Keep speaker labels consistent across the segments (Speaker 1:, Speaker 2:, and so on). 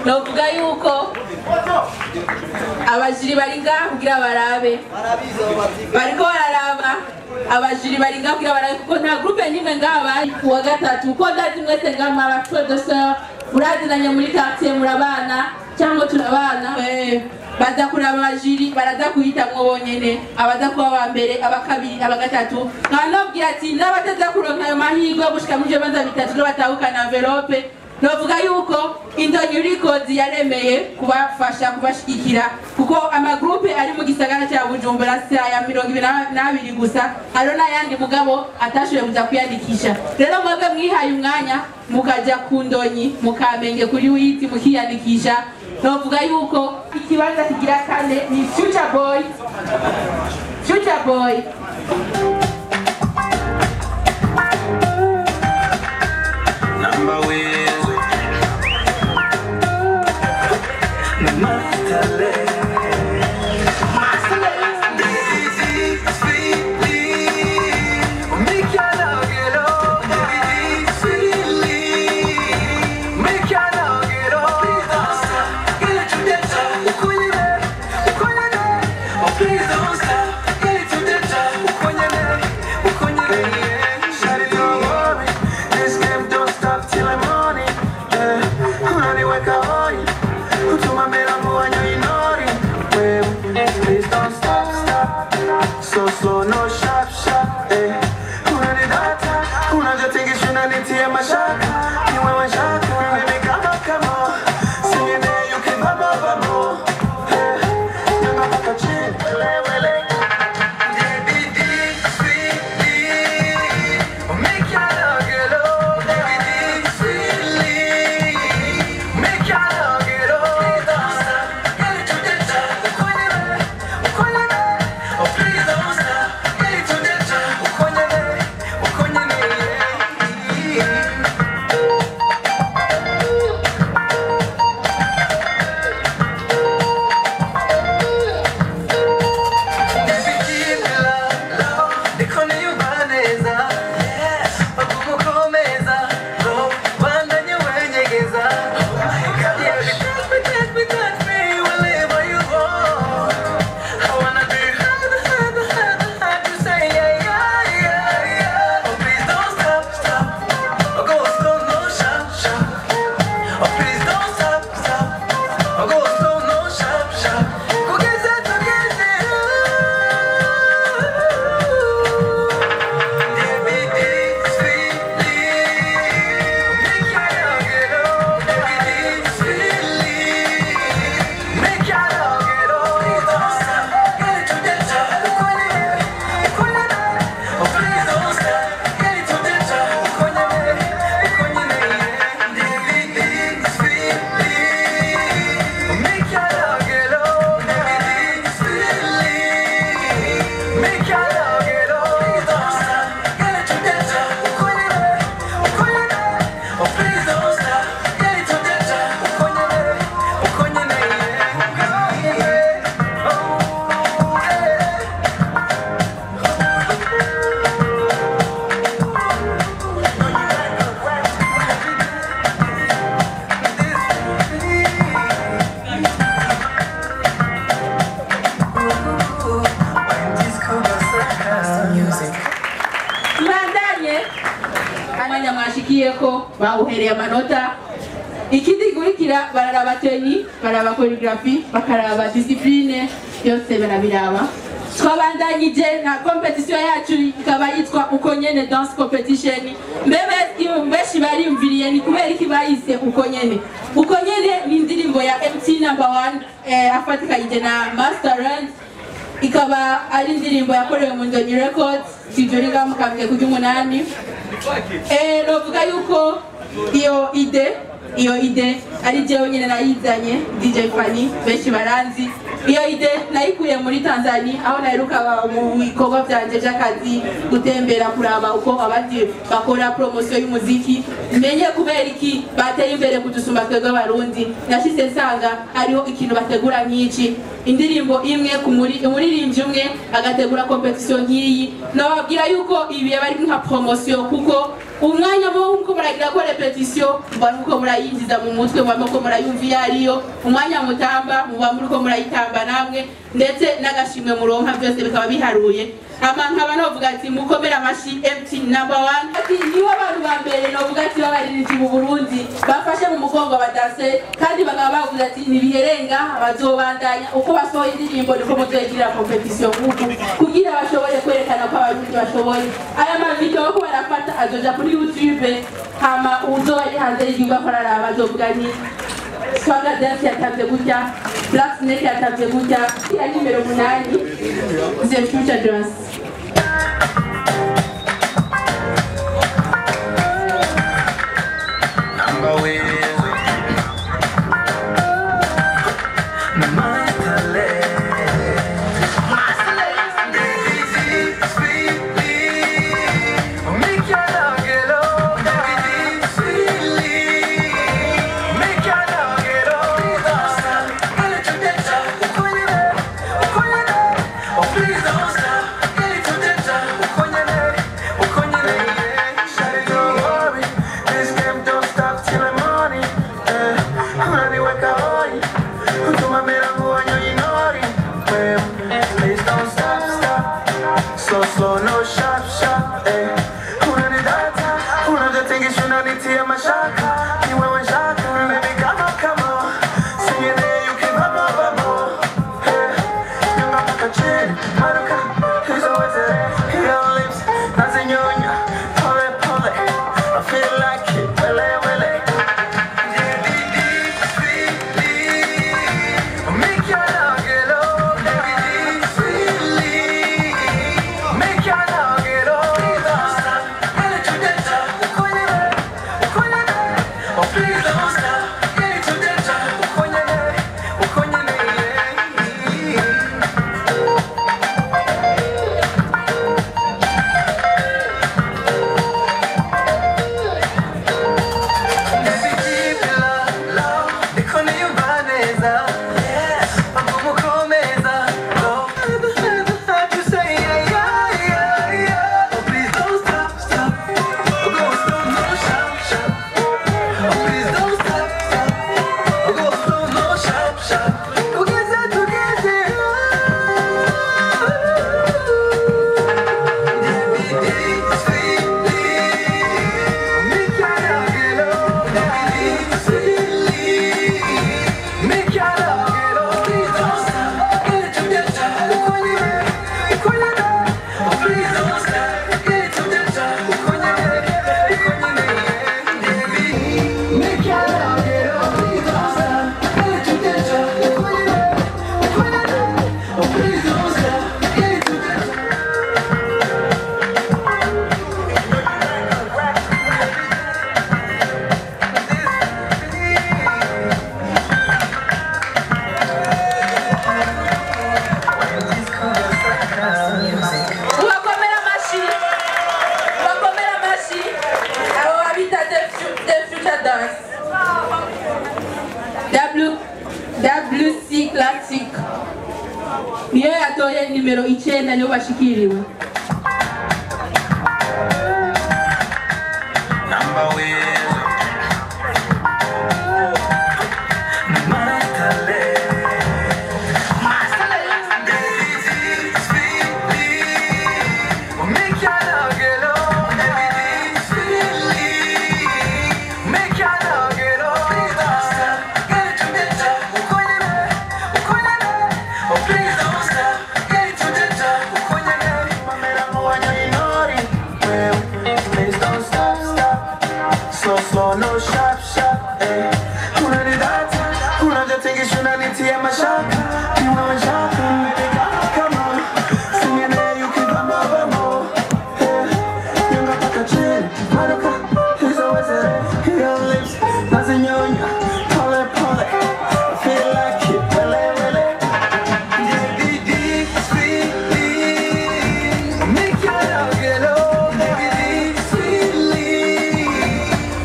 Speaker 1: novuga yuko abajiri baringa kugira barabe bariko bararaba abajiri baringa kugira barabe kuko nta groupe nimwe ngaba kuwa gatatu uko ndazi mwese ngama abafwe de sœur muraziranye muri quartier murabana cyangwa turabana baza kuraba abajiri baraza kuhitamwo bonyene abaza kuba wa mbere abakabiri abagatatu nkanobwira ati n'abataza kuronka ayo mahirwe gushika mu bibanza bitatu no batahukana envelope novuga yuko Indonyi Records yaremeye kubafasha kubashikira kuko amagroupe ari mu gisagara cya Bujumbura ya 22 gusa haro n'ayandi mugabo atashoboye kuza kwiyandikisha rero mwebwe mwihaye umwanya mukaja ku Ndonyi mukamenge kuri witi mukiyandikisha novuga yuko ikibanza kigira kane ni Future Boy
Speaker 2: Number one.
Speaker 1: ko bawuhereye amanota ikindi gurikira bararaba teni baraba choreography bakaraba discipline yose barabiraba twabandanyije na competition yacu ikaba yitwa uko nyene dance competition mbeshi bariyumviriye ni kubera iki bayise uko nyene ni indirimbo ya MC number 1 afatikanyije na Master Rand ikaba ari indirimbo yakorewe mu Ndonyi Records Kijoriga mu kamwe ku 8 novuga yuko iyo ide ari jewe nyine nayizanye DJ Fanny beshi baranzi iyo ide nayikuye muri Tanzania aho naheruka mu bikorwa byanje by'akazi gutembera kuraba uko abandi bakora promotion y'umuziki menye kubera iki bateye imbere kudusumba twebwe abarundi nashize nsanga hariho ikintu bategura nk'iki indirimbo imwe ku umuririmbyi umwe agategura competition nk'iyi nababwira yuko ibi bari nka promotion kuko umwanya mo uko muragira ko repetition mbona uko murayinjiza mu mutwe mbona uko murayumva yariyo umwanya mutamba muba muri ko murayitamba namwe ndetse n'agashimwe muronka byose bikaba biharuye nkaba novuga ati mukomera amashi MT number 1 ati niwe abantu ba mbere novuga ati babaririmbyi mu Burundi bafashe mu mugongo abadanse kandi bakaba bavuga ati nibiherenga bazobandanya uko basohoye indirimbo niko muzogira competition nk'uko kugira bashobore kwerekana ko abarundi bashoboye aya mavideo ko barafata azoja kuri YouTube hama uzoba ari hanze y'igihugu akora bazovuga ni Swagger Dance yatanze gutya Black Snake yatanze gutya ya nimero 8 The Future Dance WC Classic niyo yatoye nimero 9 niyo bashikiriwe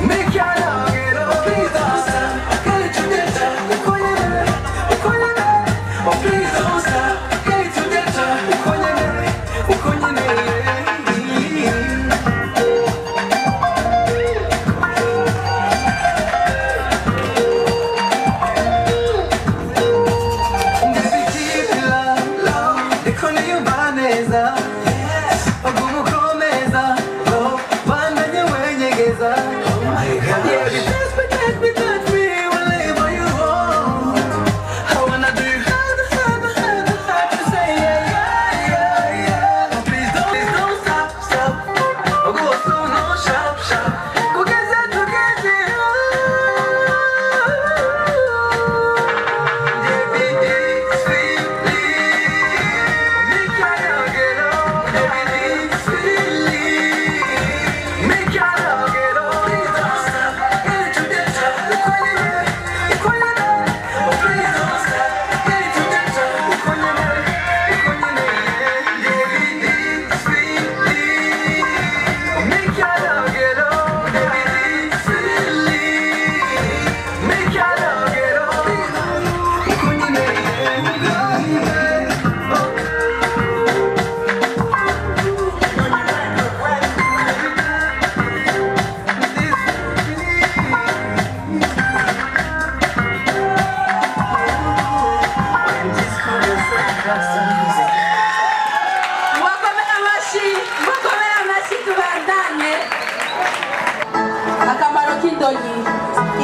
Speaker 3: Make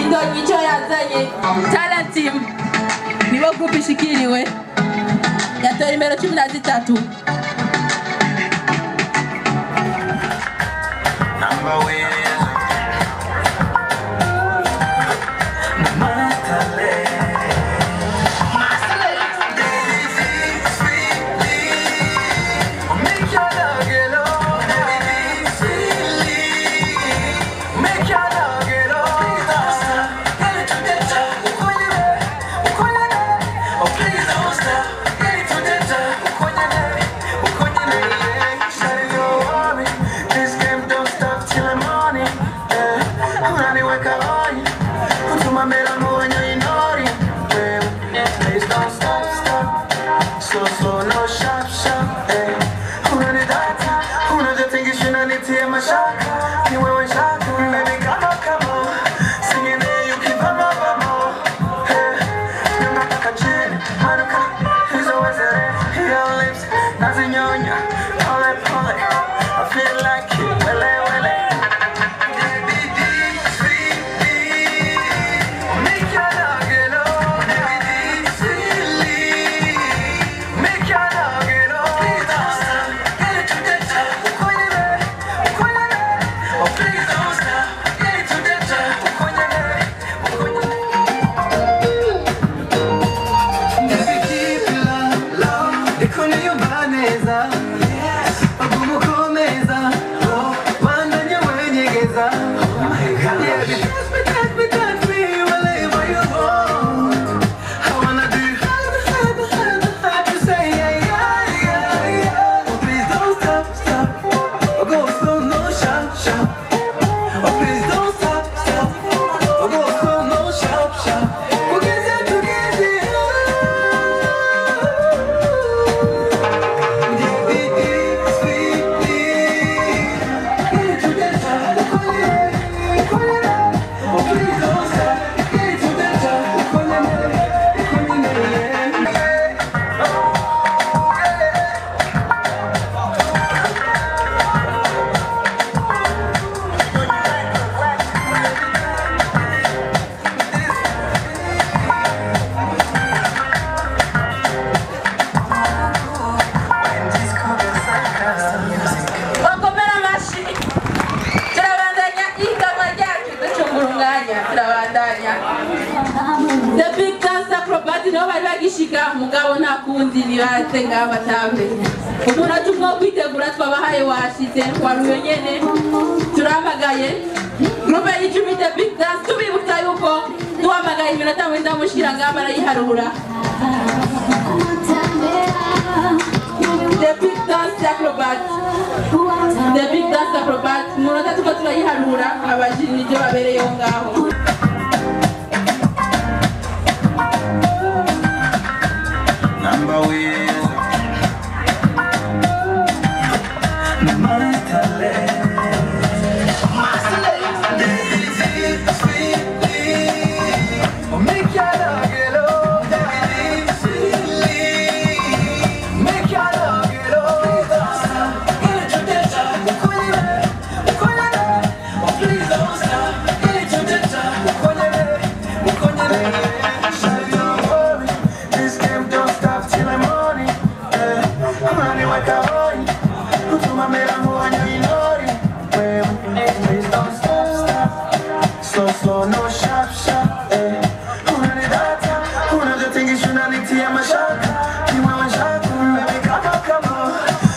Speaker 1: Indonyi icyo yazanye Talent Team nibo group ishikiriwe yatoye nimero 13 The Big Dance Acrobat no bari bagishika mugabo nta kundi nibaze ngabatambe umuntu atumwe kwitegura twabahaye washitse kwaruyo nyene turamagaye groupe y'icumi The Big Dance tubibutsa yuko tuhamagaye iminota wenda mushikira ngaba arayiharura The Big Dance Acrobat The Big Dance Acrobat umuntu tuko turayiharura abajiri nivyo babereyeho ngaho
Speaker 3: slow, slow, no sharp, sharp, eh. Unanidata, unavyotingisha unanitia mashaka. Kiwewe chako, baby, come on.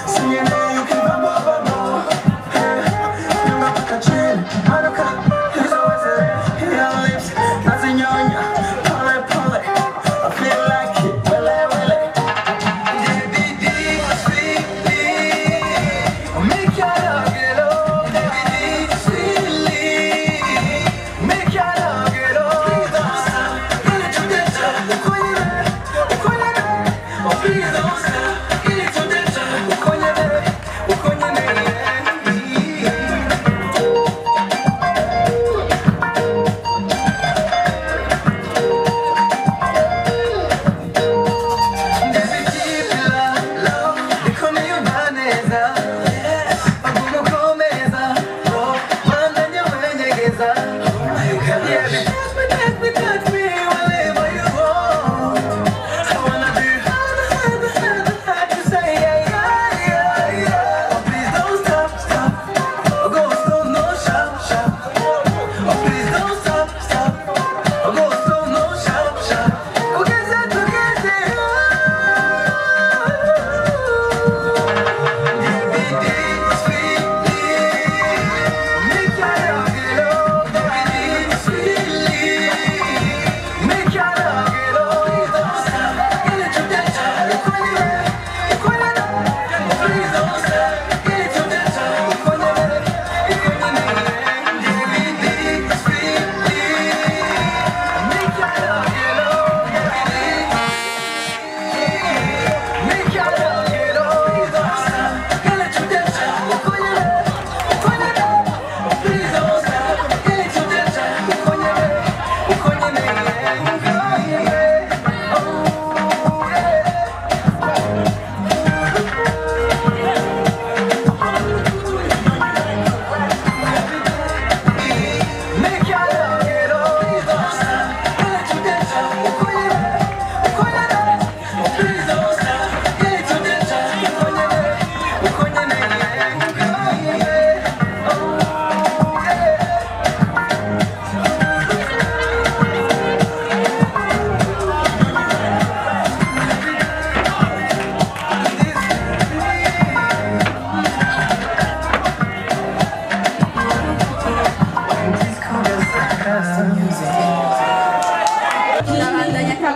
Speaker 3: Siende ukibambo, bambo, eh. Nyonga mpaka chini, haruka, hizo wazere, your lips, nazinyonya, pole, pole. I feel like it, wele, wele. Make your love get old, baby, sweetly. Make your love get old. Please don't stop, get it to the top. Oh, please don't stop, get it to the top.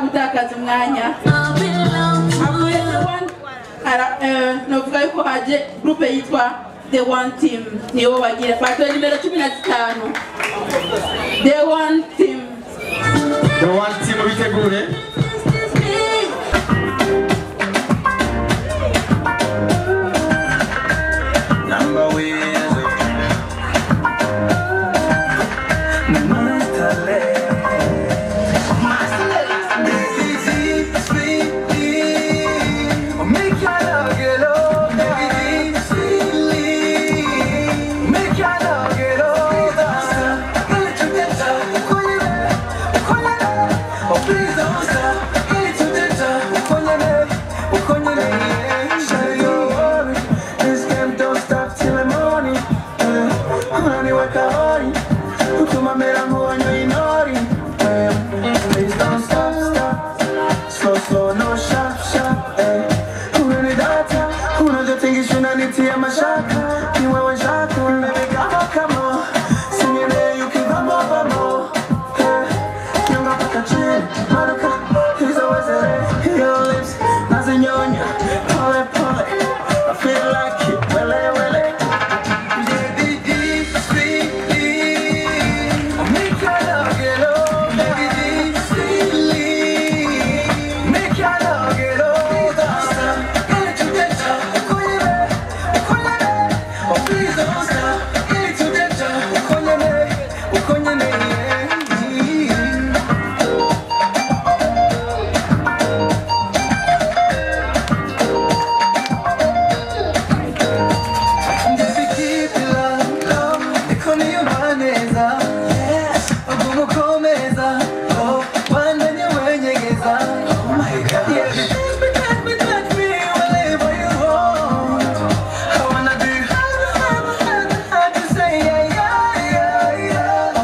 Speaker 1: gutakaza umwanya novuga yuko haje groupe yitwa The One Team nibo bagira bato nimero 15 The One Team
Speaker 3: bitegure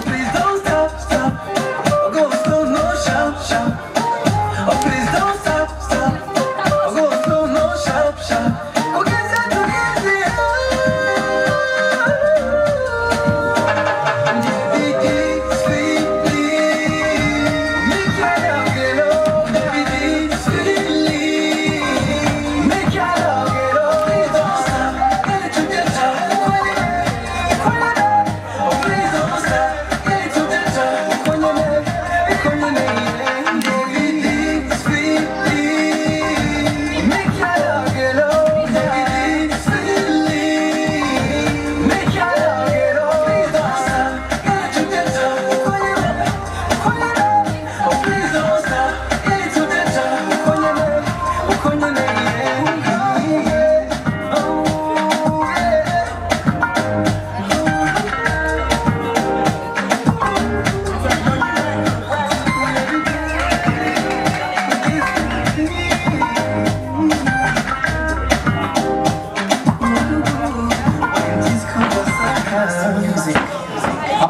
Speaker 3: Please don't stop.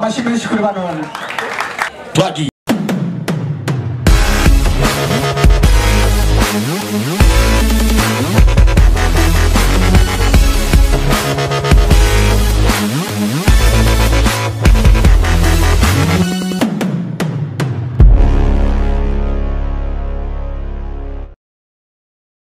Speaker 4: amashyi menshi kuri bano twagiye